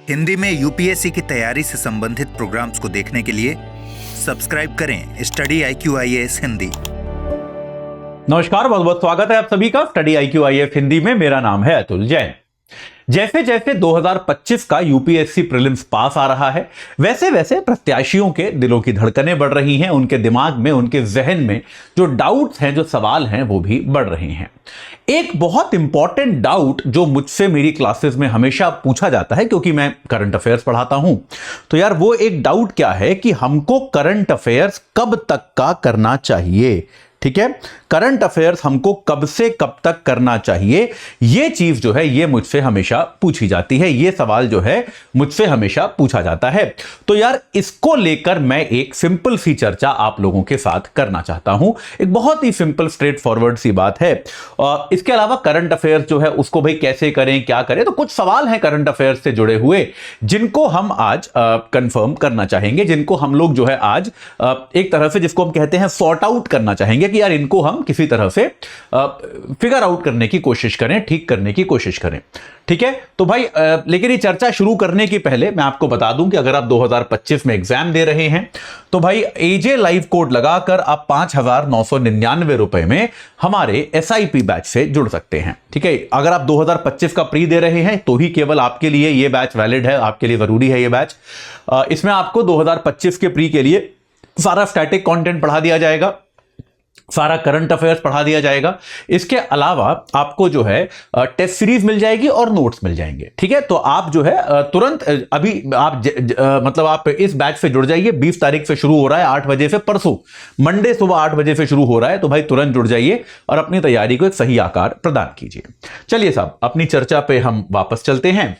हिंदी में यूपीएससी की तैयारी से संबंधित प्रोग्राम्स को देखने के लिए सब्सक्राइब करें स्टडी IQ IAS हिंदी। नमस्कार, बहुत बहुत स्वागत है आप सभी का स्टडी IQ IAS हिंदी में। मेरा नाम है अतुल जैन। जैसे जैसे 2025 का यूपीएससी प्रीलिम्स पास आ रहा है, वैसे वैसे प्रत्याशियों के दिलों की धड़कनें बढ़ रही हैं, उनके दिमाग में, उनके जहन में जो डाउट्स हैं, जो सवाल हैं, वो भी बढ़ रहे हैं। एक बहुत इंपॉर्टेंट डाउट जो मुझसे मेरी क्लासेस में हमेशा पूछा जाता है, क्योंकि मैं करंट अफेयर्स पढ़ाता हूं, तो यार वो एक डाउट क्या है कि हमको करंट अफेयर्स कब तक का करना चाहिए। ठीक है, करंट अफेयर्स हमको कब से कब तक करना चाहिए, यह चीज जो है ये मुझसे हमेशा पूछी जाती है, ये सवाल जो है मुझसे हमेशा पूछा जाता है। तो यार इसको लेकर मैं एक सिंपल सी चर्चा आप लोगों के साथ करना चाहता हूं। एक बहुत ही सिंपल स्ट्रेट फॉरवर्ड सी बात है। इसके अलावा करंट अफेयर्स जो है उसको भाई कैसे करें, क्या करें, तो कुछ सवाल हैं करंट अफेयर्स से जुड़े हुए जिनको हम आज कंफर्म करना चाहेंगे, जिनको हम लोग जो है आज एक तरह से, जिसको हम कहते हैं सॉर्ट आउट करना चाहेंगे कि यार इनको हम किसी तरह से फिगर आउट करने की कोशिश करें, ठीक करने की कोशिश करें। ठीक है, तो भाई लेकिन ये चर्चा शुरू करने की पहले मैं आपको बता दूं कि अगर आप 2025 में एग्जाम दे रहे हैं तो भाई एजे लाइव कोड लगाकर आप 5,999 रुपए में हमारे SIP बैच से जुड़ सकते हैं। ठीक है, अगर आप 2025 का प्री दे रहे हैं तो ही केवल आपके लिए ये बैच वैलिड है, आपके लिए जरूरी है ये बैच। इसमें आपको 2025 के प्री के लिए सारा स्टैटिक कंटेंट पढ़ा दिया जाएगा, सारा करंट अफेयर्स पढ़ा दिया जाएगा। इसके अलावा आपको जो है टेस्ट सीरीज मिल जाएगी और नोट्स मिल जाएंगे। ठीक है, तो आप जो है तुरंत अभी आप मतलब आप इस बैच से जुड़ जाइए। 20 तारीख से शुरू हो रहा है 8 बजे से, परसों मंडे सुबह 8 बजे से शुरू हो रहा है, तो भाई तुरंत जुड़ जाइए और अपनी तैयारी को एक सही आकार प्रदान कीजिए। चलिए साहब, अपनी चर्चा पे हम वापस चलते हैं।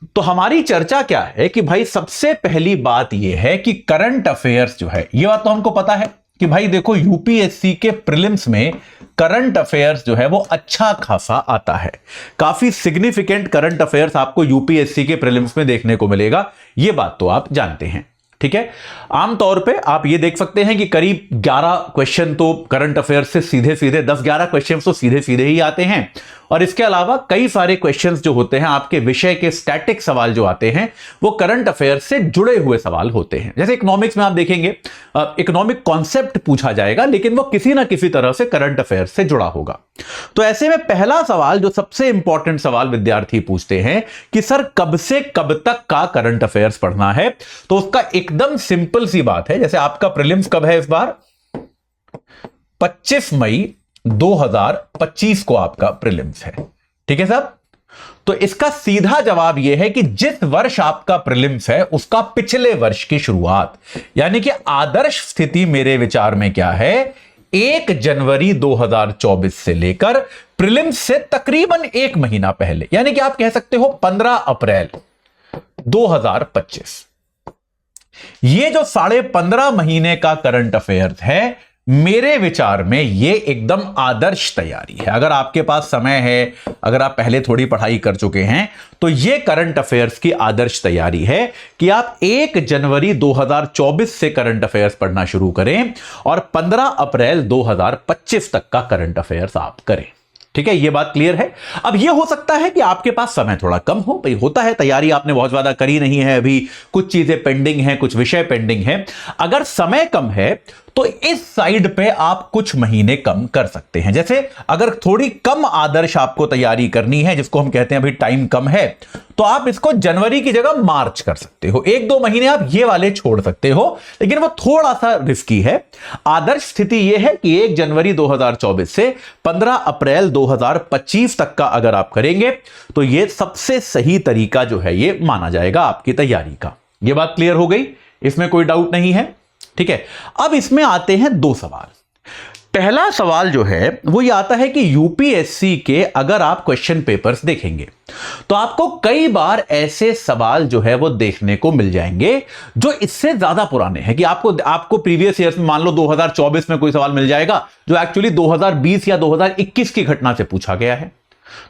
तो हमारी चर्चा क्या है कि भाई सबसे पहली बात यह है कि करंट अफेयर्स जो है, यह बात तो हमको पता है कि भाई देखो यूपीएससी के प्रीलिम्स में करंट अफेयर्स जो है वो अच्छा खासा आता है। काफी सिग्निफिकेंट करंट अफेयर्स आपको यूपीएससी के प्रीलिम्स में देखने को मिलेगा, ये बात तो आप जानते हैं। ठीक है, आमतौर पे आप ये देख सकते हैं कि करीब 11 क्वेश्चन तो करंट अफेयर्स से सीधे सीधे 10-11 क्वेश्चन तो सीधे सीधे ही आते हैं, और इसके अलावा कई सारे क्वेश्चंस जो होते हैं आपके विषय के स्टैटिक सवाल जो आते हैं वो करंट अफेयर्स से जुड़े हुए सवाल होते हैं। जैसे इकोनॉमिक्स में आप देखेंगे इकोनॉमिक कॉन्सेप्ट पूछा जाएगा, लेकिन वो किसी ना किसी तरह से करंट अफेयर्स से जुड़ा होगा। तो ऐसे में पहला सवाल, जो सबसे इंपॉर्टेंट सवाल विद्यार्थी पूछते हैं कि सर कब से कब तक का करंट अफेयर्स पढ़ना है, तो उसका एकदम सिंपल सी बात है। जैसे आपका प्रीलिम्स कब है इस बार, 25 मई 2025 को आपका प्रीलिम्स है। ठीक है साहब, तो इसका सीधा जवाब यह है कि जिस वर्ष आपका प्रीलिम्स है उसका पिछले वर्ष की शुरुआत, यानी कि आदर्श स्थिति मेरे विचार में क्या है, 1 जनवरी 2024 से लेकर प्रीलिम्स से तकरीबन 1 महीना पहले, यानी कि आप कह सकते हो 15 अप्रैल 2025, ये जो 15.5 महीने का करंट अफेयर्स है, मेरे विचार में ये एकदम आदर्श तैयारी है। अगर आपके पास समय है, अगर आप पहले थोड़ी पढ़ाई कर चुके हैं, तो ये करंट अफेयर्स की आदर्श तैयारी है कि आप 1 जनवरी 2024 से करंट अफेयर्स पढ़ना शुरू करें और 15 अप्रैल 2025 तक का करंट अफेयर्स आप करें। ठीक है, ये बात क्लियर है। अब ये हो सकता है कि आपके पास समय थोड़ा कम हो, भाई होता है, तैयारी आपने बहुत ज्यादा करी नहीं है, अभी कुछ चीजें पेंडिंग हैं, कुछ विषय पेंडिंग हैं। अगर समय कम है तो इस साइड पे आप कुछ महीने कम कर सकते हैं। जैसे अगर थोड़ी कम आदर्श आपको तैयारी करनी है, जिसको हम कहते हैं अभी टाइम कम है, तो आप इसको जनवरी की जगह मार्च कर सकते हो। 1-2 महीने आप ये वाले छोड़ सकते हो, लेकिन वो थोड़ा सा रिस्की है। आदर्श स्थिति यह है कि 1 जनवरी 2024 से 15 अप्रैल 2025 तक का अगर आप करेंगे तो ये सबसे सही तरीका जो है ये माना जाएगा आपकी तैयारी का। ये बात क्लियर हो गई, इसमें कोई डाउट नहीं है। ठीक है, अब इसमें आते हैं 2 सवाल। पहला सवाल जो है वो ये आता है कि यूपीएससी के अगर आप क्वेश्चन पेपर्स देखेंगे तो आपको कई बार ऐसे सवाल जो है वो देखने को मिल जाएंगे जो इससे ज्यादा पुराने हैं, कि आपको प्रीवियस ईयर्स में मान लो 2024 में कोई सवाल मिल जाएगा जो एक्चुअली 2020 या 2021 की घटना से पूछा गया है।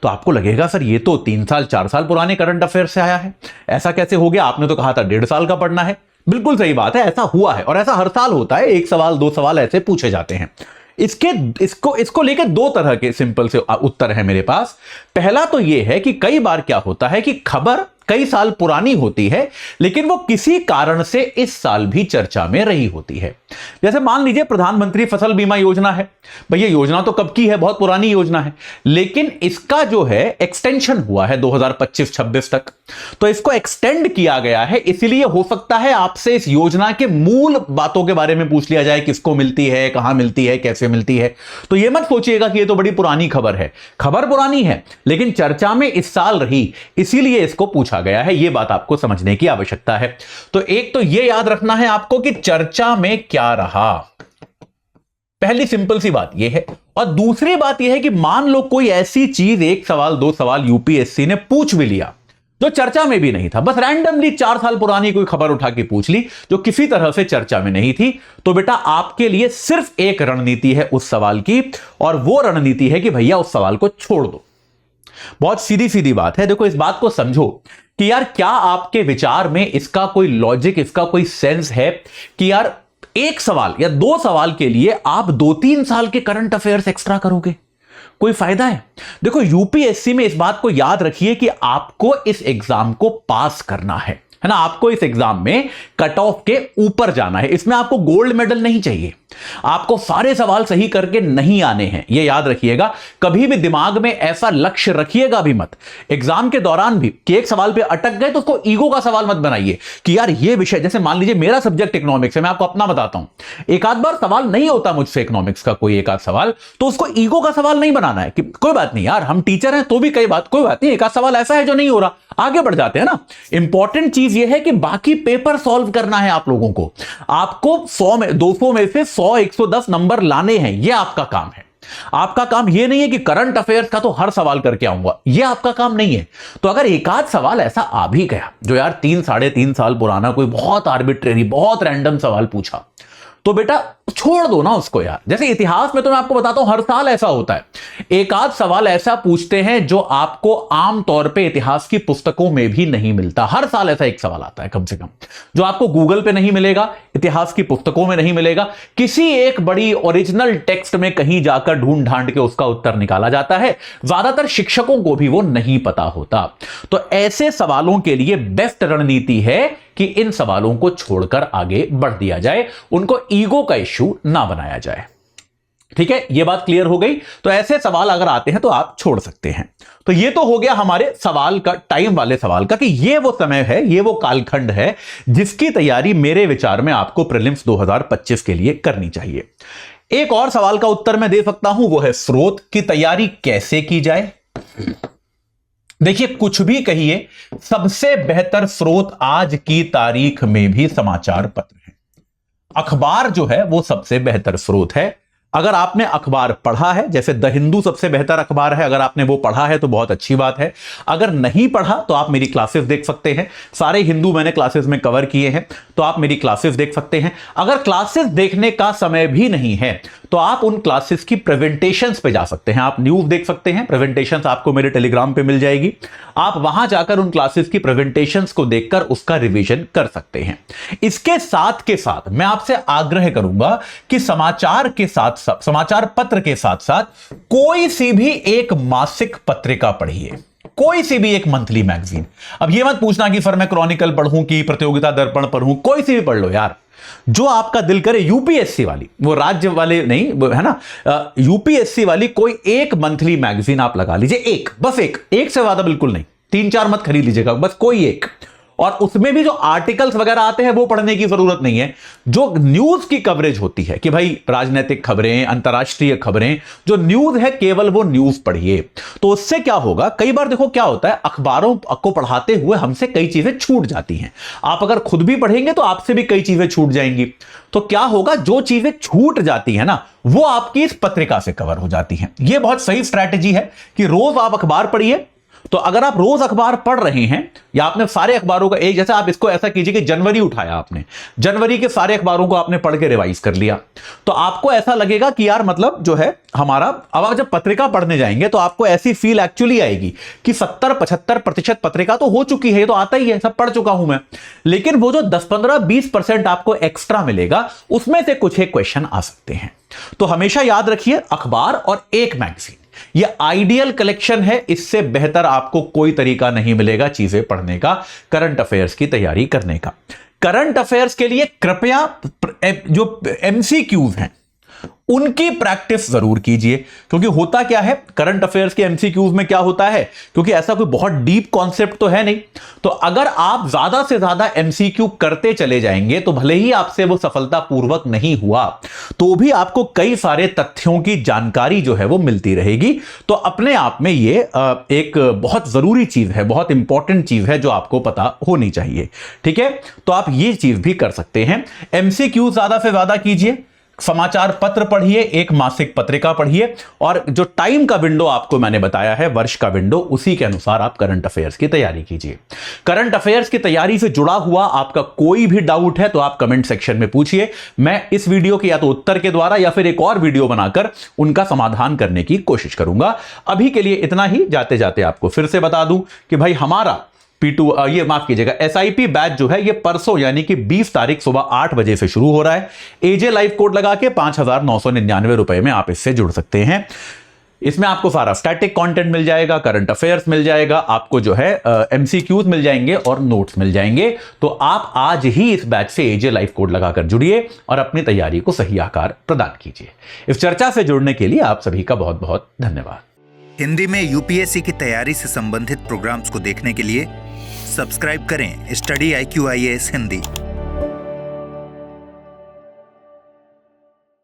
तो आपको लगेगा सर ये तो 3 साल 4 साल पुराने करंट अफेयर से आया है, ऐसा कैसे हो गया, आपने तो कहा था 1.5 साल का पढ़ना है। बिल्कुल सही बात है, ऐसा हुआ है और ऐसा हर साल होता है, 1 सवाल 2 सवाल ऐसे पूछे जाते हैं। इसको लेकर 2 तरह के सिंपल से उत्तर है मेरे पास। पहला तो यह है कि कई बार क्या होता है कि खबर कई साल पुरानी होती है, लेकिन वो किसी कारण से इस साल भी चर्चा में रही होती है। जैसे मान लीजिए प्रधानमंत्री फसल बीमा योजना है, भैया योजना तो कब की है, बहुत पुरानी योजना है, लेकिन इसका जो है एक्सटेंशन हुआ है 2025-26 तक, तो इसको एक्सटेंड किया गया है। इसीलिए हो सकता है आपसे इस योजना के मूल बातों के बारे में पूछ लिया जाए, किसको मिलती है, कहां मिलती है, कैसे मिलती है। तो यह मत सोचिएगा कि यह तो बड़ी पुरानी खबर है, खबर पुरानी है लेकिन चर्चा में इस साल रही, इसीलिए इसको पूछा गया है। यह बात आपको समझने की आवश्यकता है। तो एक तो यह याद रखना है आपको कि चर्चा में क्या रहा, पहली सिंपल सी बात यह है। और दूसरी बात यह है कि मान लो कोई ऐसी चीज, एक सवाल दो सवाल यूपीएससी ने पूछ भी लिया जो चर्चा में भी नहीं था, बस रैंडमली 4 साल पुरानी कोई खबर उठा के पूछ ली जो किसी तरह से चर्चा में नहीं थी, तो बेटा आपके लिए सिर्फ एक रणनीति है उस सवाल की, और वो रणनीति है कि भैया उस सवाल को छोड़ दो। बहुत सीधी सीधी बात है। देखो इस बात को समझो कि यार क्या आपके विचार में इसका कोई लॉजिक, इसका कोई सेंस है कि यार एक सवाल या 2 सवाल के लिए आप 2-3 साल के करंट अफेयर्स एक्स्ट्रा करोगे? कोई फायदा है? देखो यूपीएससी में इस बात को याद रखिए कि आपको इस एग्जाम को पास करना है ना, आपको इस एग्जाम में कट ऑफ के ऊपर जाना है। इसमें आपको गोल्ड मेडल नहीं चाहिए, आपको सारे सवाल सही करके नहीं आने हैं, यह याद रखिएगा। कभी भी दिमाग में ऐसा लक्ष्य रखिएगा भी मत एग्जाम के दौरान भी कि एक सवाल पे अटक गए तो उसको ईगो का सवाल मत बनाइए कि यार ये विषय, जैसे मान लीजिए मेरा सब्जेक्ट इकोनॉमिक्स है, मैं आपको अपना बताता हूं, एक आध बार सवाल नहीं होता मुझसे इकोनॉमिक्स का कोई एक आध सवाल, तो उसको ईगो का सवाल नहीं बनाना है कि कोई बात नहीं यार हम टीचर हैं तो भी कोई बात नहीं, एक आध सवाल ऐसा है जो नहीं हो रहा, आगे बढ़ जाते हैं ना। इंपॉर्टेंट चीज यह है कि बाकी पेपर सॉल्व करना है आप लोगों को, आपको 100 में 200 में से 100-110 नंबर लाने हैं, यह आपका काम है। आपका काम यह नहीं है कि करंट अफेयर्स का तो हर सवाल करके आऊंगा, यह आपका काम नहीं है। तो अगर एक आध सवाल ऐसा आ भी गया जो यार 3-3.5 साल पुराना कोई बहुत आर्बिट्रेरी, बहुत रैंडम सवाल पूछा, तो बेटा छोड़ दो ना उसको यार। जैसे इतिहास में तो मैं आपको बताता हूं हर साल ऐसा होता है, एक आध सवाल ऐसा पूछते हैं जो आपको आमतौर पे इतिहास की पुस्तकों में भी नहीं मिलता। हर साल ऐसा एक सवाल आता है कम से कम, जो आपको गूगल पे नहीं मिलेगा, इतिहास की पुस्तकों में नहीं मिलेगा, किसी एक बड़ी ओरिजिनल टेक्स्ट में कहीं जाकर ढूंढ ढांड के उसका उत्तर निकाला जाता है। ज्यादातर शिक्षकों को भी वो नहीं पता होता। तो ऐसे सवालों के लिए बेस्ट रणनीति है कि इन सवालों को छोड़कर आगे बढ़ दिया जाए, उनको ईगो का इश्यू ना बनाया जाए। ठीक है, यह बात क्लियर हो गई। तो ऐसे सवाल अगर आते हैं तो आप छोड़ सकते हैं। तो यह तो हो गया हमारे सवाल का, टाइम वाले सवाल का, कि यह वो समय है, यह वो कालखंड है जिसकी तैयारी मेरे विचार में आपको प्रीलिम्स 2025 के लिए करनी चाहिए। एक और सवाल का उत्तर मैं दे सकता हूं, वो है स्रोत की तैयारी कैसे की जाए। देखिए कुछ भी कहिए, सबसे बेहतर स्रोत आज की तारीख में भी समाचार पत्र है। अखबार जो है वो सबसे बेहतर स्रोत है। अगर आपने अखबार पढ़ा है, जैसे द हिंदू सबसे बेहतर अखबार है, अगर आपने वो पढ़ा है तो बहुत अच्छी बात है। अगर नहीं पढ़ा तो आप मेरी क्लासेस देख सकते हैं, सारे हिंदू मैंने क्लासेस में कवर किए हैं, तो आप मेरी क्लासेस देख सकते हैं। अगर क्लासेस देखने का समय भी नहीं है तो आप उन क्लासेस की प्रेजेंटेशंस पे जा सकते हैं, आप न्यूज़ देख सकते हैं, प्रेजेंटेशंस आपको मेरे टेलीग्राम पे मिल जाएगी, आप वहां जाकर उन क्लासेस की प्रेजेंटेशंस को देखकर उसका रिवीजन कर सकते हैं। इसके साथ के साथ मैं आपसे आग्रह करूंगा कि समाचार के साथ, समाचार पत्र के साथ साथ कोई सी भी एक मासिक पत्रिका पढ़िए, कोई सी भी एक मंथली मैगजीन। अब यह मत पूछना कि सर मैं क्रॉनिकल पढ़ूं कि प्रतियोगिता दर्पण पढ़ूं, कोई सी भी पढ़ लो यार, जो आपका दिल करे। यूपीएससी वाली, वो राज्य वाले नहीं, वो है ना, यूपीएससी वाली कोई एक मंथली मैगजीन आप लगा लीजिए, एक, बस एक से ज्यादा बिल्कुल नहीं, 3-4 मत खरीद लीजिएगा, बस कोई एक। और उसमें भी जो आर्टिकल्स वगैरह आते हैं वो पढ़ने की जरूरत नहीं है। जो न्यूज की कवरेज होती है कि भाई राजनीतिक खबरें, अंतर्राष्ट्रीय खबरें, जो न्यूज है केवल वो न्यूज पढ़िए। तो उससे क्या होगा, कई बार देखो क्या होता है, अखबारों को पढ़ाते हुए हमसे कई चीजें छूट जाती हैं। आप अगर खुद भी पढ़ेंगे तो आपसे भी कई चीजें छूट जाएंगी। तो क्या होगा, जो चीजें छूट जाती है ना वो आपकी इस पत्रिका से कवर हो जाती हैं। यह बहुत सही स्ट्रैटेजी है कि रोज आप अखबार पढ़िए। तो अगर आप रोज अखबार पढ़ रहे हैं या आपने सारे अखबारों का एक, जैसे आप इसको ऐसा कीजिए कि जनवरी उठाया आपने, जनवरी के सारे अखबारों को आपने पढ़ के रिवाइज कर लिया, तो आपको ऐसा लगेगा कि यार मतलब जो है हमारा, अब आप जब पत्रिका पढ़ने जाएंगे तो आपको ऐसी फील एक्चुअली आएगी कि 70-75% पत्रिका तो हो चुकी है, ये तो आता ही है, सब पढ़ चुका हूं मैं। लेकिन वो जो 10-15-20% आपको एक्स्ट्रा मिलेगा उसमें से कुछ एक क्वेश्चन आ सकते हैं। तो हमेशा याद रखिए, अखबार और एक मैगजीन, ये आइडियल कलेक्शन है, इससे बेहतर आपको कोई तरीका नहीं मिलेगा चीजें पढ़ने का, करंट अफेयर्स की तैयारी करने का। करंट अफेयर्स के लिए कृपया जो एमसीक्यूज हैं उनकी प्रैक्टिस जरूर कीजिए, क्योंकि होता क्या है करंट अफेयर्स के एमसीक्यूज में क्या होता है, क्योंकि ऐसा कोई बहुत डीप कॉन्सेप्ट तो है नहीं, तो अगर आप ज्यादा से ज्यादा एमसीक्यू करते चले जाएंगे तो भले ही आपसे वो सफलतापूर्वक नहीं हुआ तो भी आपको कई सारे तथ्यों की जानकारी जो है वो मिलती रहेगी। तो अपने आप में ये एक बहुत जरूरी चीज है, बहुत इंपॉर्टेंट चीज है जो आपको पता होनी चाहिए। ठीक है, तो आप ये चीज भी कर सकते हैं। एमसीक्यू ज्यादा से ज्यादा कीजिए, समाचार पत्र पढ़िए, एक मासिक पत्रिका पढ़िए, और जो टाइम का विंडो आपको मैंने बताया है, वर्ष का विंडो, उसी के अनुसार आप करंट अफेयर्स की तैयारी कीजिए। करंट अफेयर्स की तैयारी से जुड़ा हुआ आपका कोई भी डाउट है तो आप कमेंट सेक्शन में पूछिए, मैं इस वीडियो के या तो उत्तर के द्वारा या फिर एक और वीडियो बनाकर उनका समाधान करने की कोशिश करूंगा। अभी के लिए इतना ही। जाते जाते आपको फिर से बता दूं कि भाई हमारा ये माफ कीजिएगा एसआईपी बैच जो है ये परसों यानी कि 20 तारीख सुबह 8 बजे से शुरू हो रहा है। एजे लाइव कोड लगा के 5,999 रुपए में आप इससे जुड़ सकते हैं। इसमें आपको सारा स्टैटिक कंटेंट मिल जाएगा, करंट अफेयर्स मिल जाएगा, आपको जो है एमसीक्यूज मिल जाएंगे और नोट्स मिल जाएंगे। तो आप आज ही इस बैच से एजे लाइव कोड लगाकर जुड़िए और अपनी तैयारी को सही आकार प्रदान कीजिए। इस चर्चा से जुड़ने के लिए आप सभी का बहुत बहुत धन्यवाद। हिंदी में यूपीएससी की तैयारी से संबंधित प्रोग्राम्स को देखने के लिए सब्सक्राइब करें स्टडी IQ IAS हिंदी।